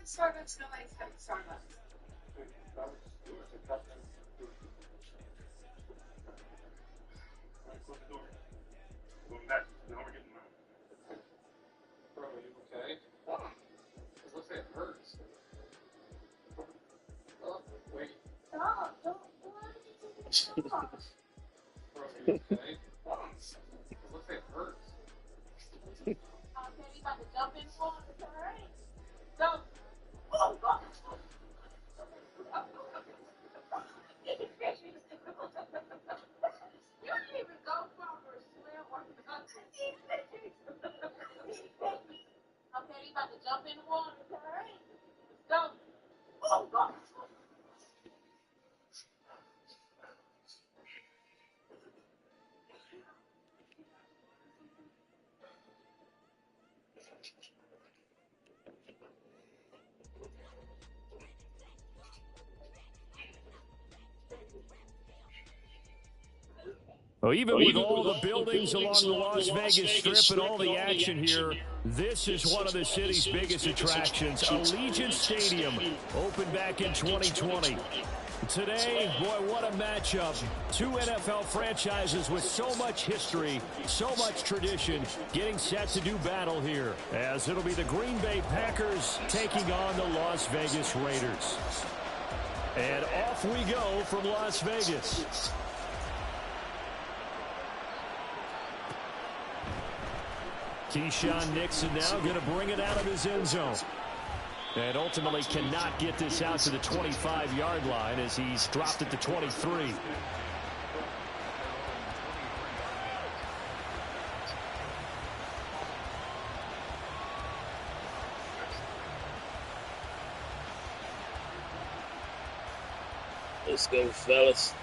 Starbucks, nobody's having Starbucks. Going back. Now we're getting out. Bro, are you okay? It looks like it hurts. Oh, wait. Stop! Don't let me take the stop. Bro, are you okay? It looks like it hurts. Okay, you about to jump in for it, alright? Jump! Oh, God! You didn't even go for a swim or nothing. Okay, you about to jump in the water, alright? Go! Oh, God! Well, even with all the buildings along the Las Vegas Strip and all the action here, this is one of the city's biggest attractions. Allegiant Stadium opened back in 2020. Today, boy, what a matchup. Two NFL franchises with so much history, so much tradition, getting set to do battle here, as it'll be the Green Bay Packers taking on the Las Vegas Raiders. And off we go from Las Vegas. Keyshawn Nixon now going to bring it out of his end zone. And ultimately cannot get this out to the 25-yard line as he's dropped it to 23. Let's go, fellas.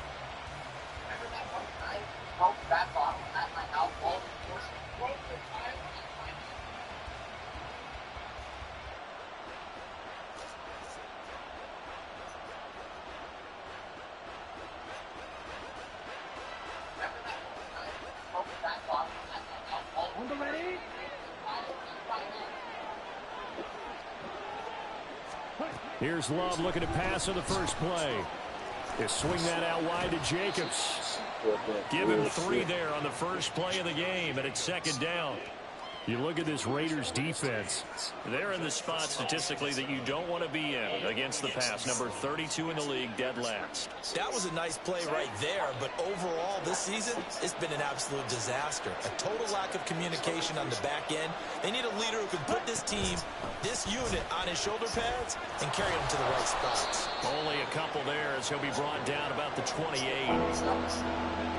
Here's Love looking to pass on the first play. They swing that out wide to Jacobs. Give him 3 there on the first play of the game, and it's second down. You look at this Raiders defense. They're in the spot statistically that you don't want to be in against the pass. Number 32 in the league, dead last. That was a nice play right there, but overall this season, it's been an absolute disaster. A total lack of communication on the back end. They need a leader who can put this team, this unit, on his shoulder pads and carry them to the right spots. Only a couple there as he'll be brought down about the 28.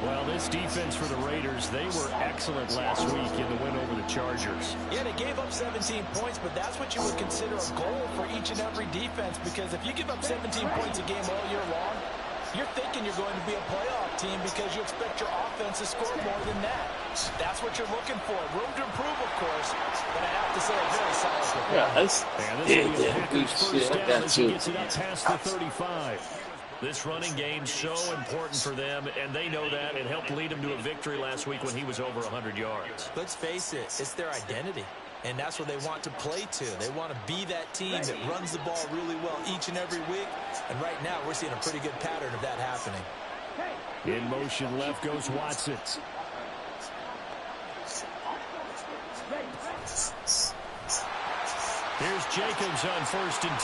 Well, this defense for the Raiders, they were excellent last week in the win over the Chargers. Yeah, they gave up 17 points, but that's what you would consider a goal for each and every defense, because if you give up 17 points a game all year long, you're thinking you're going to be a playoff team because you expect your offense to score more than that. That's what you're looking for. Room to improve, of course, but I have to say a very solid performance. Good shit. I got He gets it up past the 35. This running game's so important for them, and they know that. It helped lead them to a victory last week when he was over 100 yards. Let's face it, it's their identity, and that's what they want to play to. They want to be that team that runs the ball really well each and every week, and right now we're seeing a pretty good pattern of that happening. In motion left goes Watson. Here's Jacobs on 1st and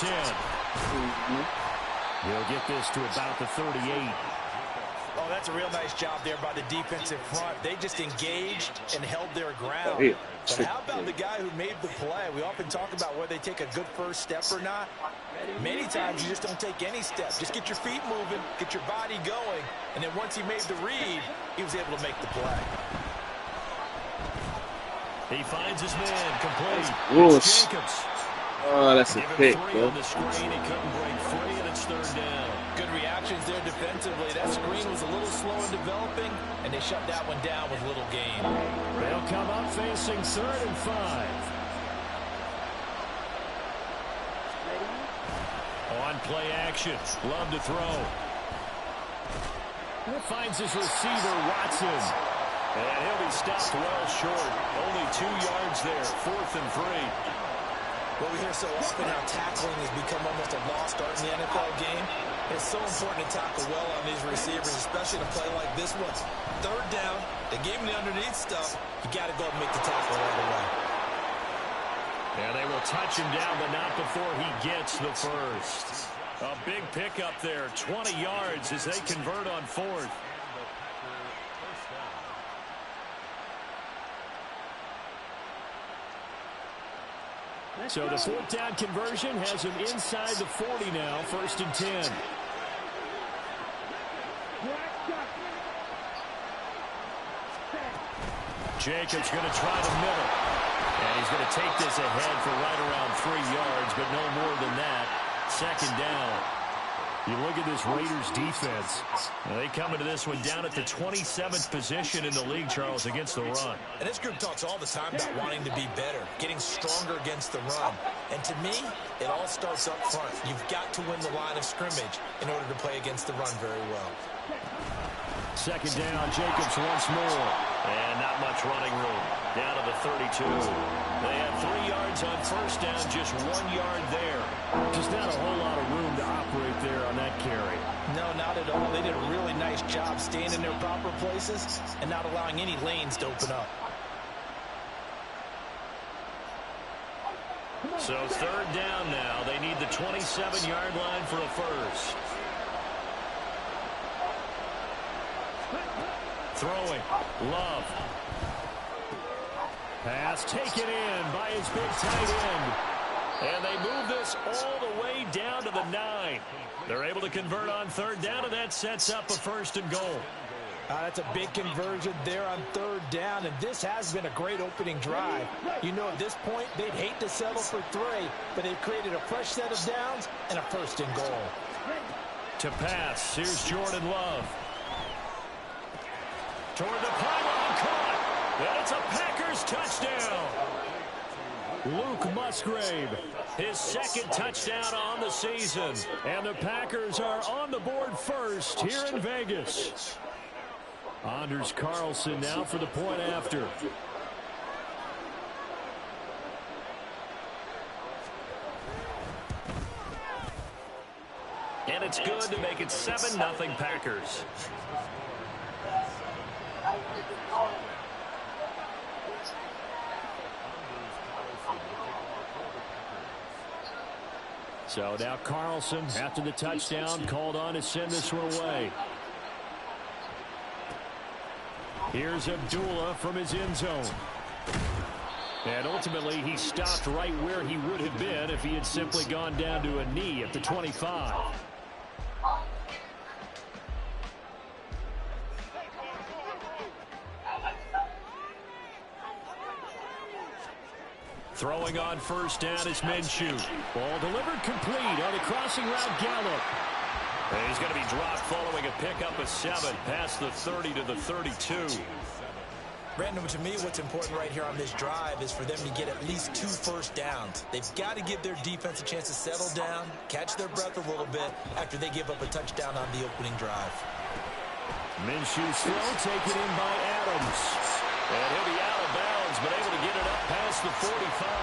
10. He'll get this to about the 38. Oh, that's a real nice job there by the defensive front. They just engaged and held their ground. But how about the guy who made the play? We often talk about whether they take a good first step or not. Many times you just don't take any step. Just get your feet moving, get your body going, and then once he made the read, he was able to make the play. He finds his man complete. It's Jacobs. Oh, that's a pick, bro. On the screen, he couldn't break free, and it's 3rd down. Good reactions there defensively. That screen was a little slow in developing, and they shut that one down with little gain. They'll come up facing 3rd and 5. On play action. Love to throw. Finds his receiver, Watson. And he'll be stopped well short. Only 2 yards there, 4th and 3. Well, we hear so often how tackling has become almost a lost art in the NFL game. It's so important to tackle well on these receivers, especially to play like this one. 3rd down, they gave him the underneath stuff. You got to go and make the tackle right away. And they will touch him down, but not before he gets the first. A big pickup there, 20 yards as they convert on 4th. So the 4th down conversion has him inside the 40 now, 1st and 10. Jacobs going to try the middle. And he's going to take this ahead for right around 3 yards, but no more than that. 2nd down. You look at this Raiders defense. They come into this one down at the 27th position in the league, Charles, against the run. And this group talks all the time about wanting to be better, getting stronger against the run. And to me, it all starts up front. You've got to win the line of scrimmage in order to play against the run very well. 2nd down, Jacobs once more. And not much running room. Down to the 32. They had 3 yards on 1st down, just 1 yard there. Just not a whole lot of room to operate there on that carry. No, not at all. They did a really nice job staying in their proper places and not allowing any lanes to open up. So 3rd down now. They need the 27-yard line for a first. Throwing. Love. Pass taken in by his big tight end. And they move this all the way down to the 9. They're able to convert on 3rd down, and that sets up a 1st and goal. That's a big conversion there on 3rd down, and this has been a great opening drive. You know, at this point, they'd hate to settle for 3, but they've created a fresh set of downs and a 1st and goal. To pass, here's Jordan Love. Toward the pylon, caught, and it's a Packers touchdown. Luke Musgrave, his 2nd touchdown on the season. And the Packers are on the board first here in Vegas. Anders Carlson now for the point after. And it's good to make it 7-0 Packers. So now Carlson, after the touchdown, called on to send this one away. Here's Abdullah from his end zone. And ultimately, he stopped right where he would have been if he had simply gone down to a knee at the 25. Throwing on 1st down is Minshew. Ball delivered complete on the crossing route Gallup. And he's going to be dropped following a pickup of 7 past the 30 to the 32. Brandon, to me, what's important right here on this drive is for them to get at least 2 first downs. They've got to give their defense a chance to settle down, catch their breath a little bit after they give up a touchdown on the opening drive. Minshew's throw taken in by Adams. And he'll be out of bounds, but able to get it up past the 45.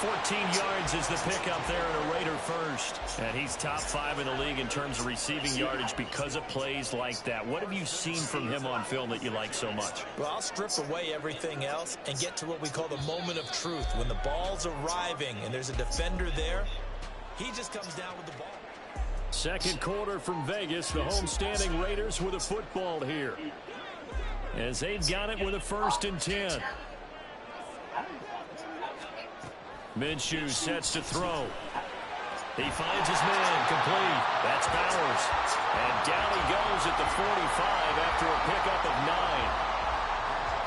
14 yards is the pickup there in a Raider first. And he's top 5 in the league in terms of receiving yardage because of plays like that. What have you seen from him on film that you like so much? Well, I'll strip away everything else and get to what we call the moment of truth. When the ball's arriving and there's a defender there, he just comes down with the ball. Second quarter from Vegas, the home-standing Raiders with a football here, as they've got it with a 1st and 10. Minshew sets to throw. He finds his man, complete. That's Bowers. And down he goes at the 45 after a pickup of 9.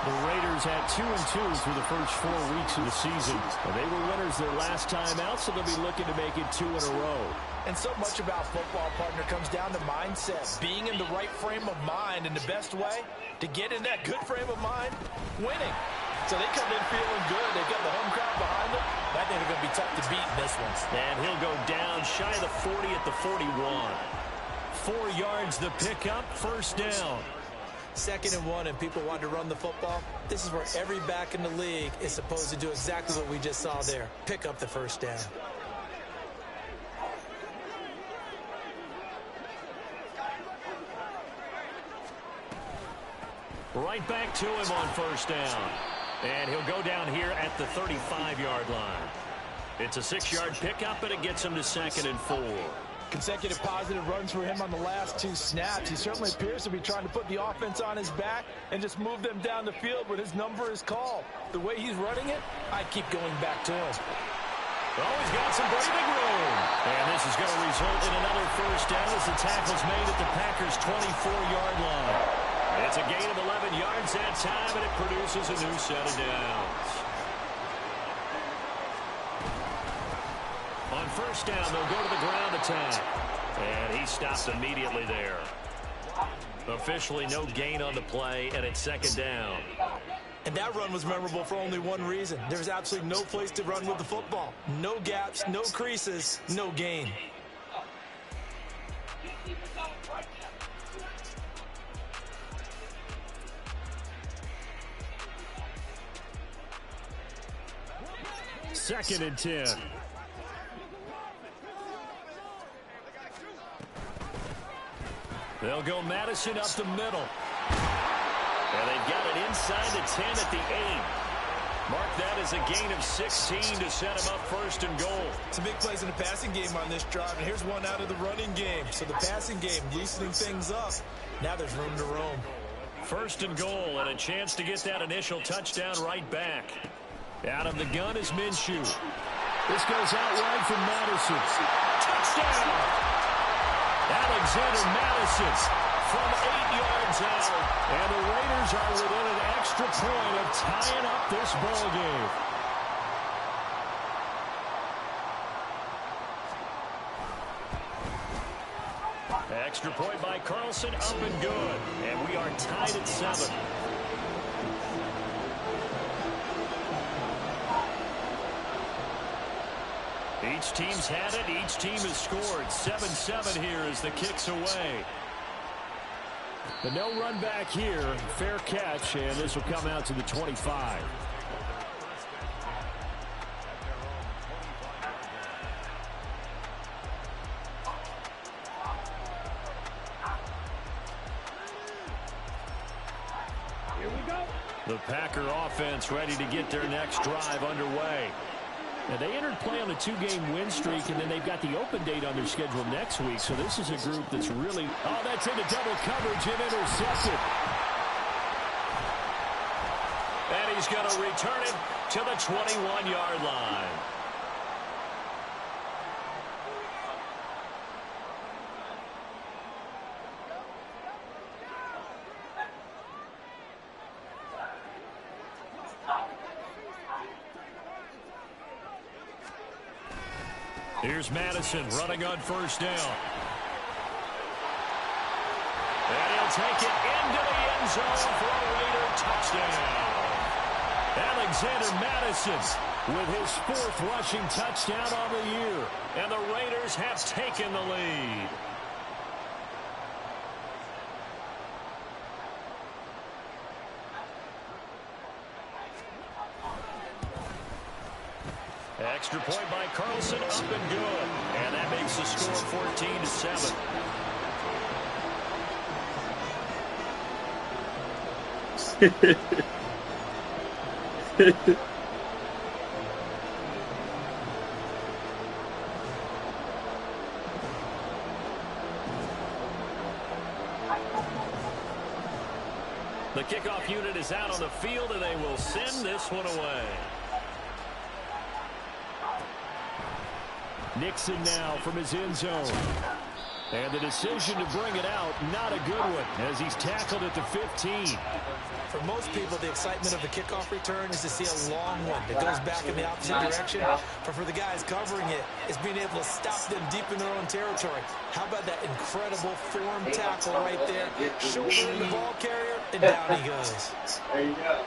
The Raiders had 2-2 through the first 4 weeks of the season. They were winners their last time out, so they'll be looking to make it 2 in a row. And so much about football, partner, comes down to mindset. Being in the right frame of mind, and the best way to get in that good frame of mind, winning. So they come in feeling good. They've got the home crowd behind them. I think they're going to be tough to beat in this one. And he'll go down shy of the 40 at the 41. 4 yards the pickup, 1st down. 2nd and 1 and people want to run the football. This is where every back in the league is supposed to do exactly what we just saw there. Pick up the first down. Right back to him on first down. And he'll go down here at the 35-yard line. It's a 6-yard pickup, and it gets him to 2nd and 4. Consecutive positive runs for him on the last 2 snaps. He certainly appears to be trying to put the offense on his back and just move them down the field when his number is called. The way he's running it, I keep going back to him. Oh, he's got some breathing room. And this is going to result in another first down as the tackle's made at the Packers' 24-yard line. It's a gain of 11 yards that time, and it produces a new set of downs. On first down, they'll go to the ground attack. And he stops immediately there. Officially no gain on the play, and it's 2nd down. And that run was memorable for only one reason. There's absolutely no place to run with the football. No gaps, no creases, no gain. Second and 10. They'll go Madison up the middle. And they've got it inside the 10 at the 8. Mark that as a gain of 16 to set him up 1st and goal. Some big plays in the passing game on this drive, and here's one out of the running game. So the passing game loosening things up. Now there's room to roam. 1st and goal, and a chance to get that initial touchdown right back. Out of the gun is Minshew. This goes out wide for Madison. Touchdown! Alexander Madison from 8 yards out. And the Raiders are within an extra point of tying up this ball game. Extra point by Carlson, up and good. And we are tied at 7. Each team's had it. Each team has scored. 7-7 here as the kick's away. But no run back here. Fair catch, and this will come out to the 25. Here we go. The Packer offense ready to get their next drive underway. And they entered play on a 2-game win streak, and then they've got the open date on their schedule next week. So this is a group that's really... Oh, that's into double coverage and intercepted. And he's going to return it to the 21-yard line. Here's Madison running on first down. And he'll take it into the end zone for a Raider touchdown. Alexander Madison with his 4th rushing touchdown on the year. And the Raiders have taken the lead. Extra point by Carlson, up and good. And that makes the score 14-7. The kickoff unit is out on the field, and they will send this one away. Nixon now from his end zone. And the decision to bring it out, not a good one, as he's tackled at the 15. For most people, the excitement of the kickoff return is to see a long one that goes back in the opposite direction. But for the guys covering it, it's being able to stop them deep in their own territory. How about that incredible form tackle right there? Shouldering the ball carrier, and down he goes. There you go.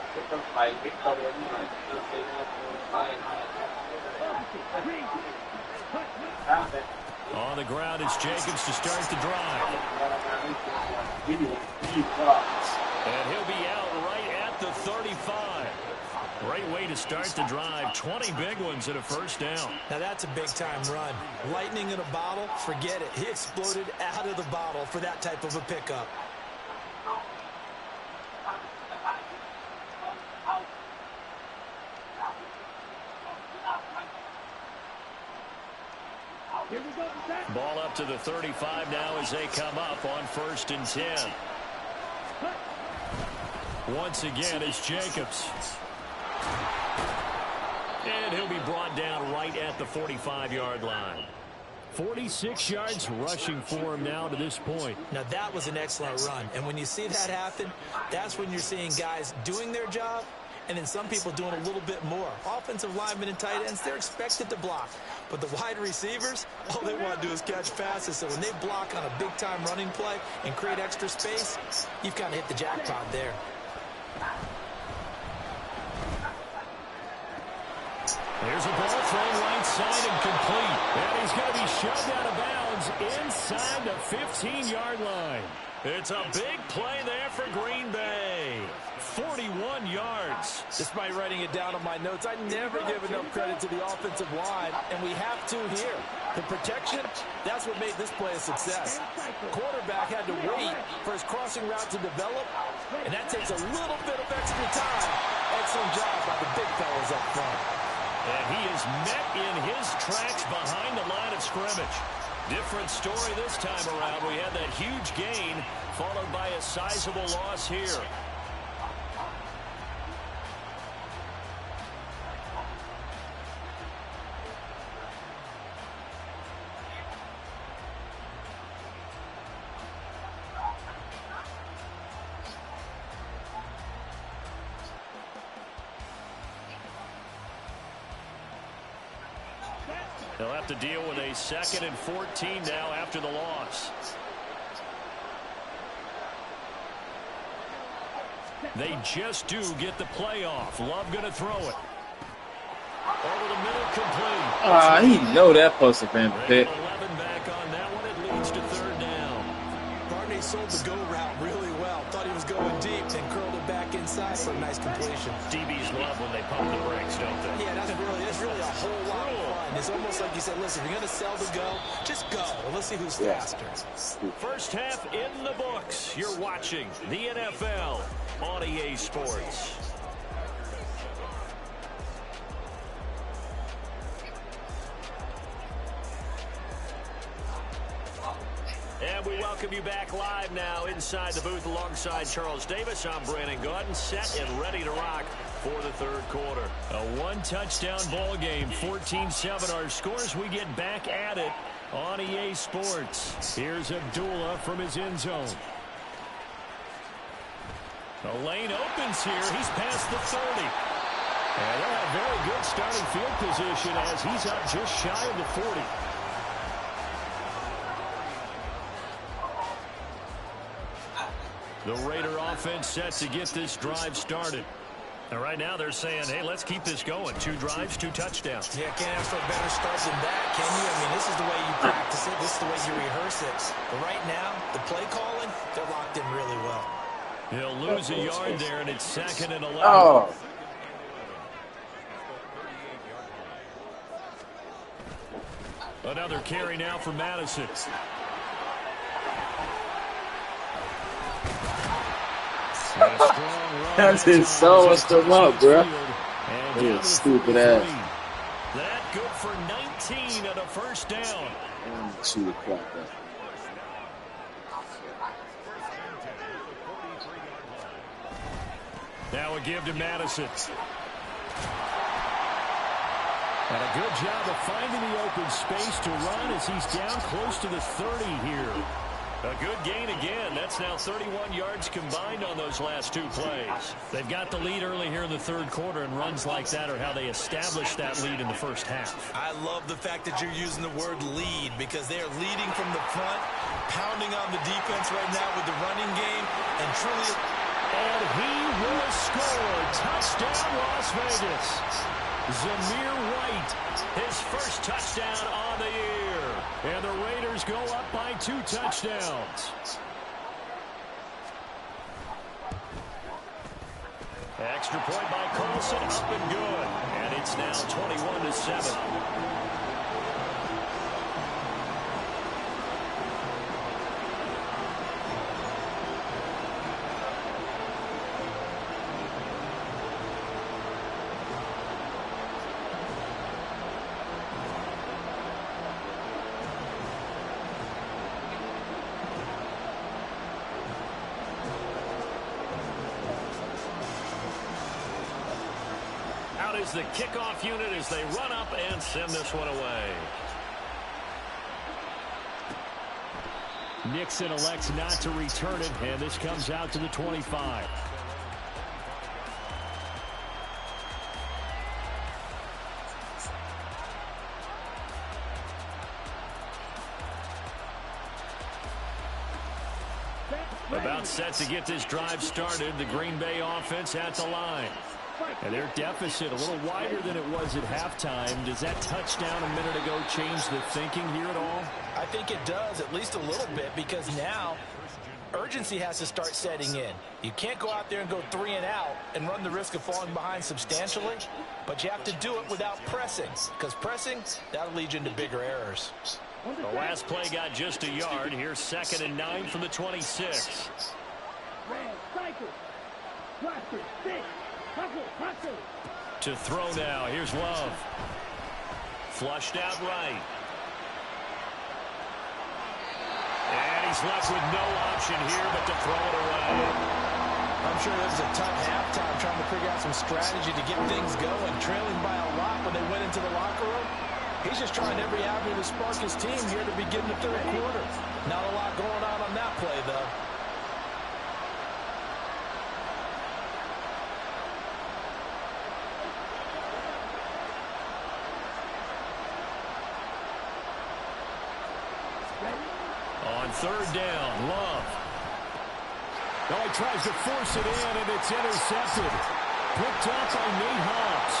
On the ground is Jacobs to start the drive. And he'll be out right at the 35. Great way to start the drive. 20 big ones and a first down. Now that's a big-time run. Lightning in a bottle, forget it. He exploded out of the bottle for that type of a pickup. Ball up to the 35 now as they come up on 1st and 10. Once again, it's Jacobs. And he'll be brought down right at the 45-yard line. 46 yards rushing for him now to this point. Now that was an excellent run. And when you see that happen, that's when you're seeing guys doing their job and then some people doing a little bit more. Offensive linemen and tight ends, they're expected to block. But the wide receivers, all they want to do is catch passes. So when they block on a big-time running play and create extra space, you've kind of hit the jackpot there. There's a ball thrown right side and complete. And he's going to be shoved out of bounds inside the 15-yard line. It's a big play there for Green Bay. 41 yards. Despite writing it down on my notes, I never give enough credit to the offensive line, and we have to here. The protection, that's what made this play a success. Quarterback had to wait for his crossing route to develop, and that takes a little bit of extra time. Excellent job by the big fellas up front. And he is met in his tracks behind the line of scrimmage. Different story this time around. We had that huge gain followed by a sizable loss here. They'll have to deal with a 2nd and 14 now after the loss. They just do get the play off. Love going to throw it. Over the middle, complete. He know that pussy fan pick. 11 back on that one. It leads to 3rd down. Barney sold the go route really well. Thought he was going deep and curled it back inside for a nice completion. DBs love when they pump the brakes, don't they? Yeah, that's really a whole lot of fun. It's almost like you said, listen, if you're going to sell the go, just go. And let's see who's faster. First half in the books. You're watching the NFL on EA Sports. And we welcome you back live now inside the booth alongside Charles Davis. I'm Brandon Gaudin, set and ready to rock for the 3rd quarter. A 1-touchdown ball game, 14-7 our scores. We get back at it on EA Sports. Here's Abdullah from his end zone. The lane opens here. He's past the 30. And they'll have very good starting field position as he's up just shy of the 40. The Raider offense set to get this drive started. And right now they're saying, hey, let's keep this going. 2 drives, 2 touchdowns. Yeah, can't ask for a better start than that, can you? I mean, this is the way you practice it. This is the way you rehearse it. But right now, the play calling, they're locked in really well. He'll lose a yard there, and it's 2nd and 11. Oh. Another carry now for Madison. That's his so much them up, bro. That stupid ass. That good for 19 and a first down. Shoot a clock up. Now a give to Madison. And a good job of finding the open space to run as he's down close to the 30 here. A good gain again. That's now 31 yards combined on those last 2 plays. They've got the lead early here in the 3rd quarter, and runs like that are how they establish that lead in the first half. I love the fact that you're using the word lead because they are leading from the front, pounding on the defense right now with the running game, and truly... And he will score. Touchdown, Las Vegas. Zamir White, his first touchdown on the year. And the Raiders go up by 2 touchdowns. extra point by Carlson, up and good. And it's now 21-7. Is the kickoff unit as they run up and send this one away. Nixon elects not to return it, and this comes out to the 25. About set to get this drive started. The Green Bay offense at the line. And their deficit a little wider than it was at halftime. Does that touchdown a minute ago change the thinking here at all? I think it does, at least a little bit, because now urgency has to start setting in. You can't go out there and go 3 and out and run the risk of falling behind substantially, but you have to do it without pressing, because pressing, that'll lead you into bigger errors. The last play got just a yard. Here's 2nd and 9 from the 26. To throw now. Here's Love. Flushed out right. And he's left with no option here but to throw it away. I'm sure it was a tough halftime trying to figure out some strategy to get things going. Trailing by a lot when they went into the locker room. He's just trying every avenue to spark his team here to begin the third quarter. Not a lot going on that play, though. On 3rd down, Love. Oh, he tries to force it in, and it's intercepted. Picked up by Nate Hobbs.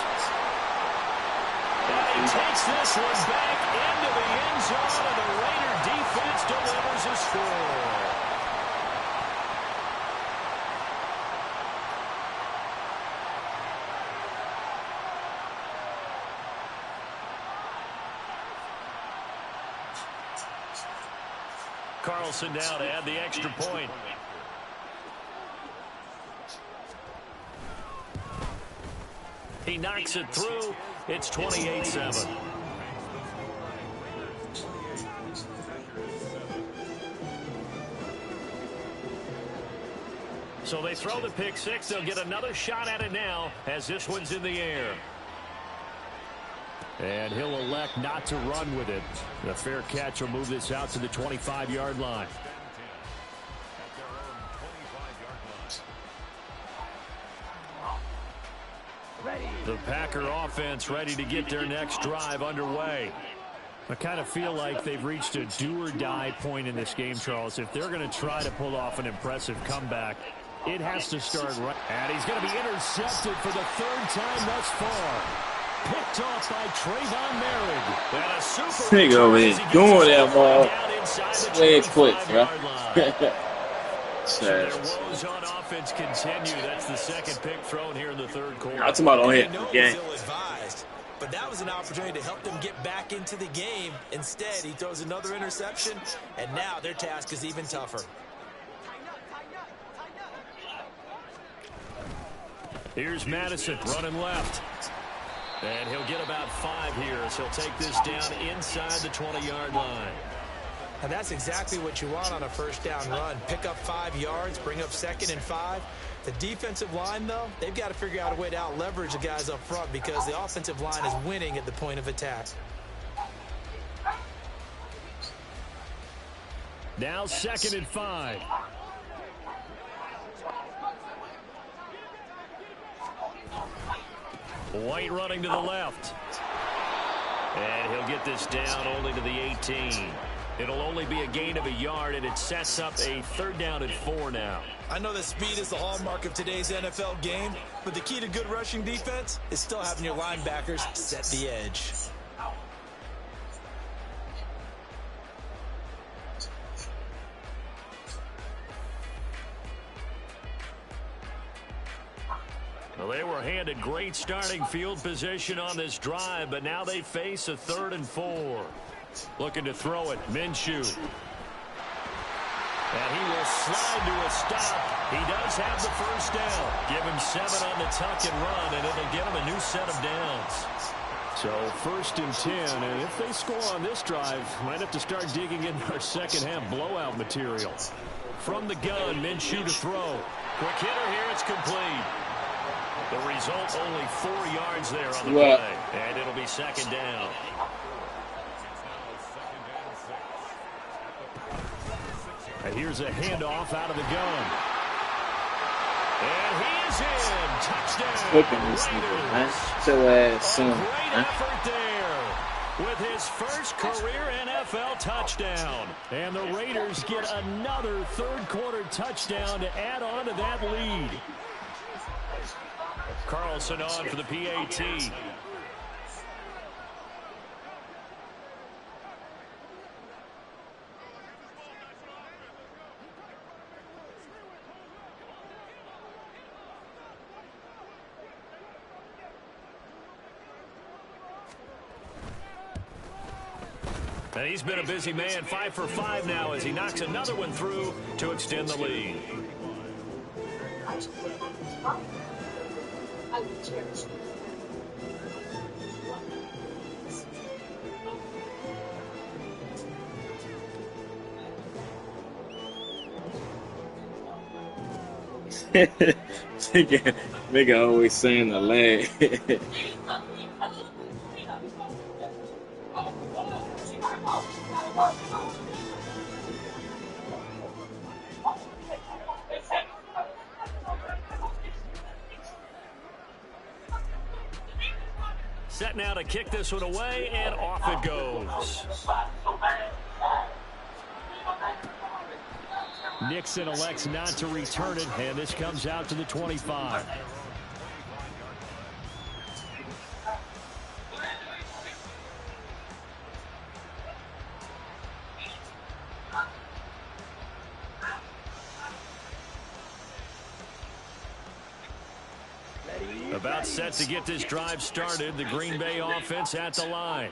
And he takes this one back into the end zone, and the Raider defense delivers a score. Carlson down to add the extra point. He knocks it through. It's 28-7. So they throw the pick six. They'll get another shot at it now as this one's in the air. And he'll elect not to run with it. The fair catch will move this out to the 25-yard line. The Packer offense ready to get their next drive underway. I kind of feel like they've reached a do-or-die point in this game, Charles. If they're going to try to pull off an impressive comeback, it has to start right. And he's going to be intercepted for the 3rd time thus far. Picked off by Trayvon Merrick. And a super Big over here doing that ball. Way quick, bro. So their woes on offense continue. That's the 2nd pick thrown here in the 3rd quarter. I'm talking about on here. Yeah. But that was an opportunity to help them get back into the game. Instead, he throws another interception, and now their task is even tougher. Here's Madison running left. And he'll get about 5 here as he'll take this down inside the 20-yard line. And that's exactly what you want on a 1st down run. Pick up 5 yards, bring up 2nd and 5. The defensive line, though, they've got to figure out a way to out-leverage the guys up front because the offensive line is winning at the point of attack. Now 2nd and 5. White running to the left. And he'll get this down only to the 18. It'll only be a gain of a yard, and it sets up a 3rd down and 4 now. I know that speed is the hallmark of today's NFL game, but the key to good rushing defense is still having your linebackers set the edge. Well, they were handed great starting field position on this drive, but now they face a 3rd and 4. Looking to throw it, Minshew. And he will slide to a stop. He does have the first down. Give him 7 on the tuck and run, and it'll get him a new set of downs. So 1st and 10, and if they score on this drive, might have to start digging in our second-half blowout material. From the gun, Minshew to throw. Quick hitter here, it's complete. The result, only 4 yards there on the play, and it'll be 2nd down. And here's a handoff out of the gun. And he is in. Touchdown. Looking this nigga, man. Chill ass soon. Great effort there with his first career NFL touchdown. And the Raiders get another 3rd quarter touchdown to add on to that lead. Carlson on for the PAT. And he's been a busy man, 5 for 5 now as he knocks another one through to extend the lead. Nigga always saying the leg. Set now to kick this one away, and off it goes. Nixon elects not to return it, and this comes out to the 25. About set to get this drive started. The Green Bay offense at the line.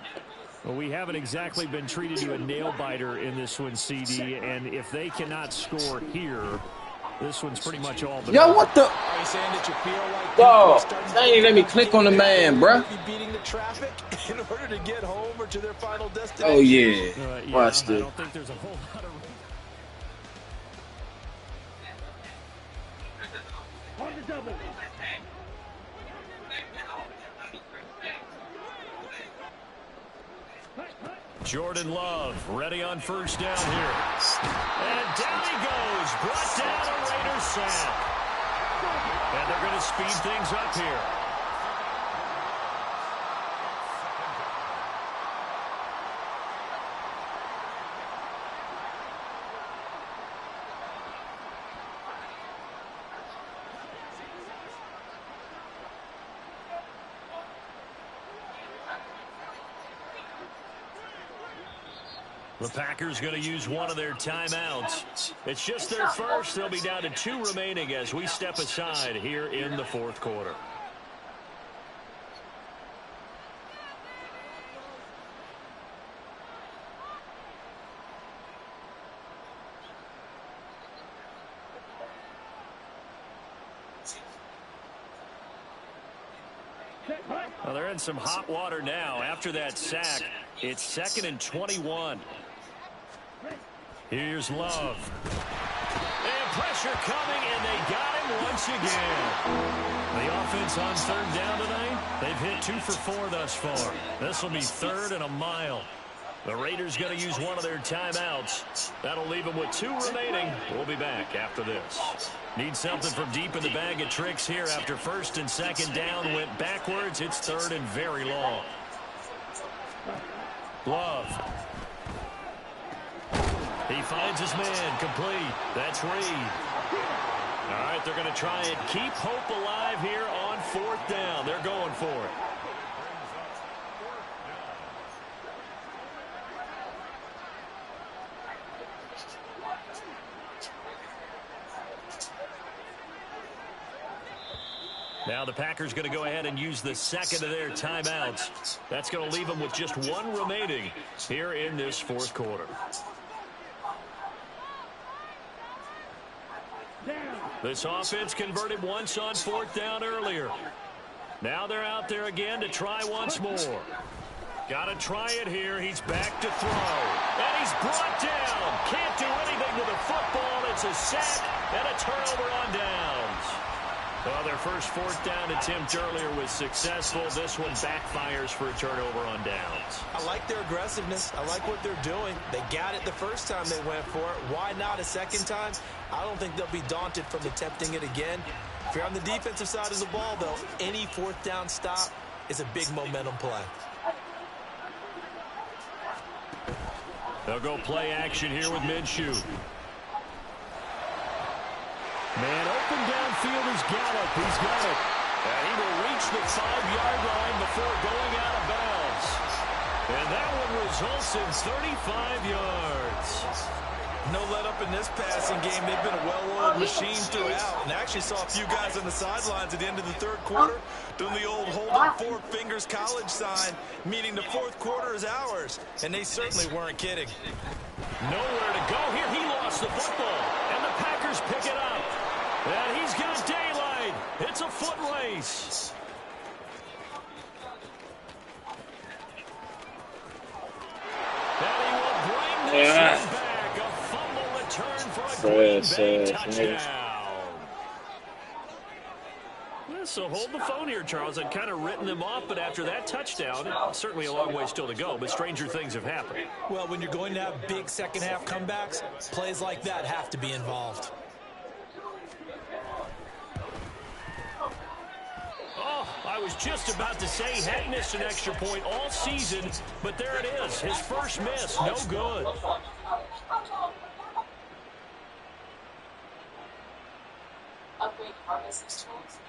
Well, we haven't exactly been treated to a nail-biter in this one, CD, and if they cannot score here, this one's pretty much all the... Yo, what the... Yo, they ain't let me click on the man, bruh. Beating the traffic in order to get home or to their final destination. Oh, yeah. Watch this. I don't think there's a whole lot of... Jordan Love ready on first down here. And down he goes. Brought down a Raiders sack. And they're going to speed things up here. The Packers going to use one of their timeouts. It's just their first. They'll be down to 2 remaining as we step aside here in the 4th quarter. Well, they're in some hot water now. After that sack, it's 2nd and 21. Here's Love. And pressure coming, and they got him once again. The offense on 3rd down tonight, they've hit 2 for 4 thus far. This will be 3rd and a mile. The Raiders going to use one of their timeouts. That'll leave them with 2 remaining. We'll be back after this. Need something from deep in the bag of tricks here after 1st and 2nd down. Went backwards. It's 3rd and very long. Love. He finds his man complete. That's Reed. All right, they're going to try and keep hope alive here on 4th down. They're going for it. Now the Packers going to go ahead and use the second of their timeouts. That's going to leave them with just one remaining here in this fourth quarter. This offense converted once on fourth down earlier. Now they're out there again to try once more. Got to try it here. He's back to throw. And he's brought down. Can't do anything with the football. It's a sack and a turnover on downs. Well, their first fourth down attempt earlier was successful. This one backfires for a turnover on downs. I like their aggressiveness. I like what they're doing. They got it the first time they went for it. Why not a second time? I don't think they'll be daunted from attempting it again. If you're on the defensive side of the ball, though, any fourth down stop is a big momentum play. They'll go play action here with Minshew. Man open downfield is Gallup. He's got it. And he will reach the 5-yard line before going out of bounds. And that one results in 35 yards. No let up in this passing game. They've been a well-oiled machine throughout. And I actually saw a few guys on the sidelines at the end of the third quarter doing the old hold up 4 fingers college sign, meaning the fourth quarter is ours. And they certainly weren't kidding. Nowhere to go here. He lost the football. And the Packers pick it up. And he's got daylight. It's a foot race. And he will bring this one back. A fumble return for a Green Bay touchdown. So hold the phone here, Charles. I'd kind of written them off, but after that touchdown, certainly a long way still to go, but stranger things have happened. Well, when you're going to have big second-half comebacks, plays like that have to be involved. Oh, I was just about to say he hadn't missed an extra point all season, but there it is. His first miss, no good. Upgrade our business tools.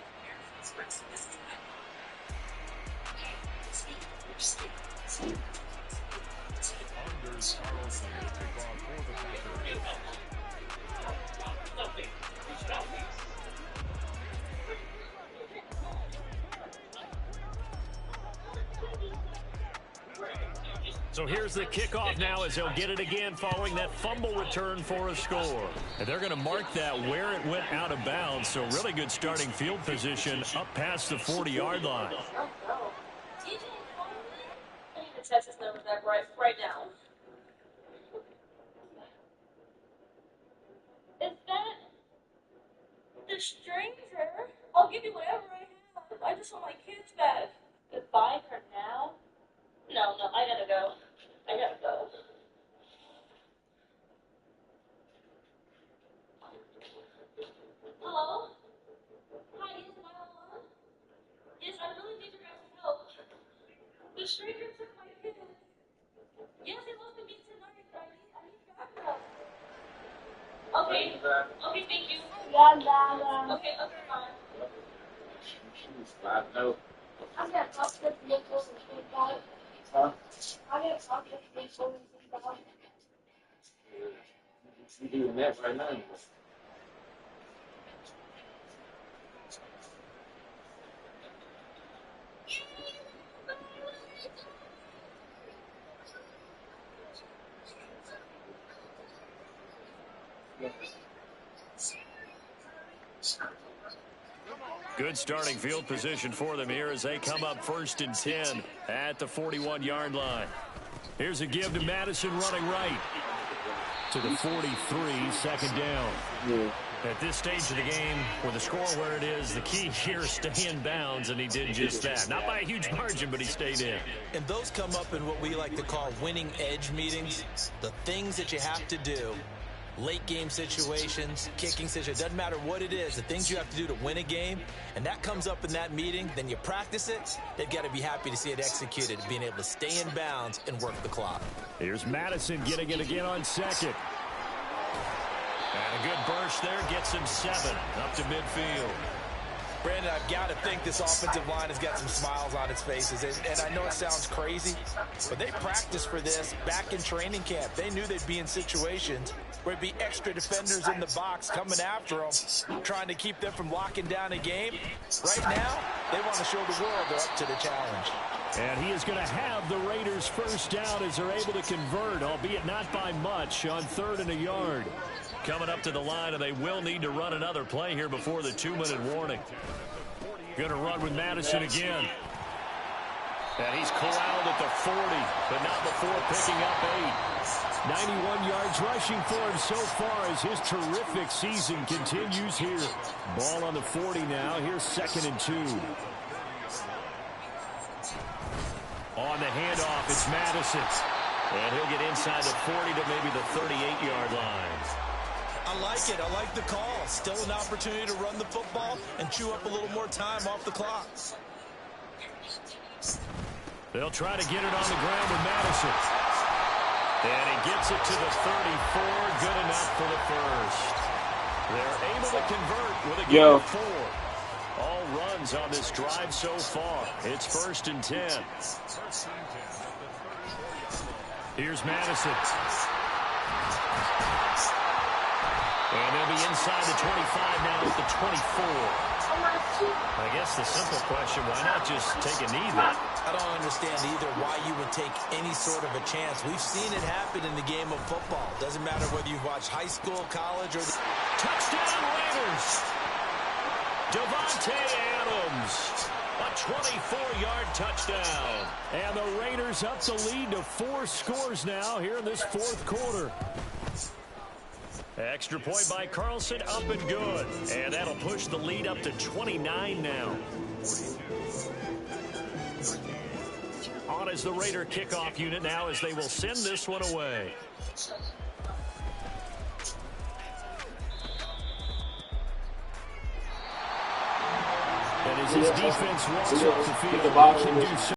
So here's the kickoff now as he'll get it again following that fumble return for a score. And they're going to mark that where it went out of bounds. So really good starting field position up past the 40-yard line. I need to test his numbers back right now. Is that the stranger? I'll give you whatever I have. I just want my kids back. Goodbye for now? No, I gotta go. Hello? Hi, is my alarm? Yes, I really need your guys' help. The stranger took my kids. Yes, it must be tonight. I need backup. Okay, thank you. Okay, fine. I'm gonna talk to the vehicles and think about it. Huh? I'm gonna talk to the vehicles and think about it. You're doing that right now. Good starting field position for them here as they come up 1st and 10 at the 41-yard line. Here's a give to Madison running right to the 43, 2nd down. Yeah. At this stage of the game, with the score where it is, the key here is stay in bounds, and he did just that. Not by a huge margin, but he stayed in. And those come up in what we like to call winning edge meetings. The things that you have to do. Late game situations, kicking situations, doesn't matter what it is, the things you have to do to win a game, and that comes up in that meeting, then you practice it, they've got to be happy to see it executed, being able to stay in bounds and work the clock. Here's Madison getting it again on 2nd. And a good burst there gets him 7 up to midfield. Brandon, I've got to think this offensive line has got some smiles on its faces. And I know it sounds crazy, but they practiced for this back in training camp. They knew they'd be in situations where there'd be extra defenders in the box coming after them, trying to keep them from locking down a game. Right now, they want to show the world they're up to the challenge. And he is going to have the Raiders first down as they're able to convert, albeit not by much, on 3rd and a yard. Coming up to the line, and they will need to run another play here before the 2-minute warning. Going to run with Madison again. And he's corralled at the 40, but not before picking up 8. 91 yards rushing for him so far as his terrific season continues here. Ball on the 40 now. Here's 2nd and 2. On the handoff, it's Madison. And he'll get inside the 40 to maybe the 38-yard line. I like it. I like the call. Still an opportunity to run the football and chew up a little more time off the clock. They'll try to get it on the ground with Madison. And he gets it to the 34. Good enough for the first. They're able to convert with a gain of 4. All runs on this drive so far. It's 1st and 10. Here's Madison. And they'll be inside the 25 now at the 24. I guess the simple question, why not just take a knee then? I don't understand either why you would take any sort of a chance. We've seen it happen in the game of football. Doesn't matter whether you've watched high school, college, or... Touchdown Raiders! Davante Adams, a 24-yard touchdown. And the Raiders up the lead to 4 scores now here in this 4th quarter. Extra point by Carlson, up and good. And that'll push the lead up to 29 now. On as the Raider kickoff unit now as they will send this one away. And as his defense walks off the field, they can do so.